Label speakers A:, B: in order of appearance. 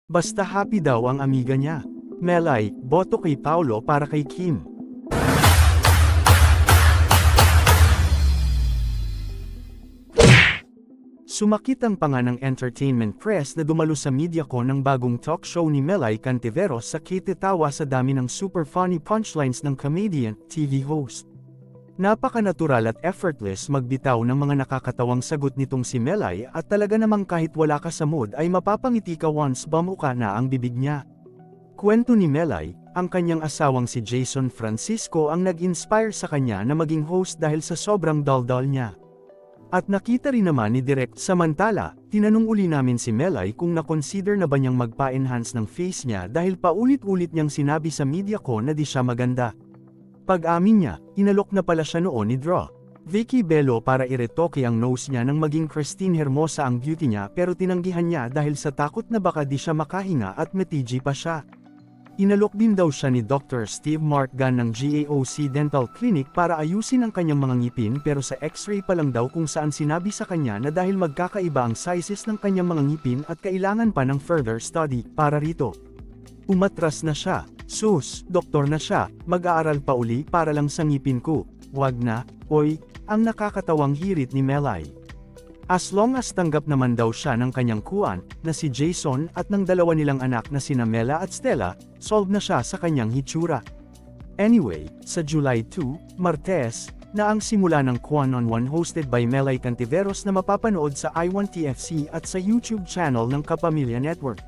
A: Basta happy daw ang amiga niya. Melay, boto kay Paulo para kay Kim. Sumakit ang panga ng entertainment press na dumalo sa MediaCon ng bagong talk show ni Melay Cantiveros sa kititawa sa dami ng super funny punchlines ng comedian, TV host. Napaka-natural at effortless magbitaw ng mga nakakatawang sagot nitong si Melay at talaga namang kahit wala ka sa mood ay mapapangiti ka once bamuka na ang bibig niya. Kwento ni Melay, ang kanyang asawang si Jason Francisco ang nag-inspire sa kanya na maging host dahil sa sobrang daldal niya. At nakita rin naman ni Direk. Samantala, tinanong uli namin si Melay kung na-consider na ba niyang magpa-enhance ng face niya dahil paulit-ulit niyang sinabi sa MediaCon na di siya maganda. Pag-amin niya, inalok na pala siya noon ni Draw Vicky Bello para iretoke ang nose niya nang maging Christine Hermosa ang beauty niya pero tinanggihan niya dahil sa takot na baka di siya makahinga at matiji pa siya. Inalok din daw siya ni Dr. Steve Martgan ng GAOC Dental Clinic para ayusin ang kanyang mga ngipin pero sa x-ray pa lang daw kung saan sinabi sa kanya na dahil magkakaiba ang sizes ng kanyang mga ngipin at kailangan pa ng further study para rito. Umatras na siya. Sus, doktor na siya, mag-aaral pa uli para lang sa ngipin ko. Wag na, oy, ang nakakatawang hirit ni Melay. As long as tanggap naman daw siya ng kanyang kuwan, na si Jason at ng dalawa nilang anak na sina Mela at Stella, solve na siya sa kanyang hitsura. Anyway, sa July 2, Martes, na ang simula ng One-on-One hosted by Melay Cantiveros na mapapanood sa I1TFC at sa YouTube channel ng Kapamilya Network.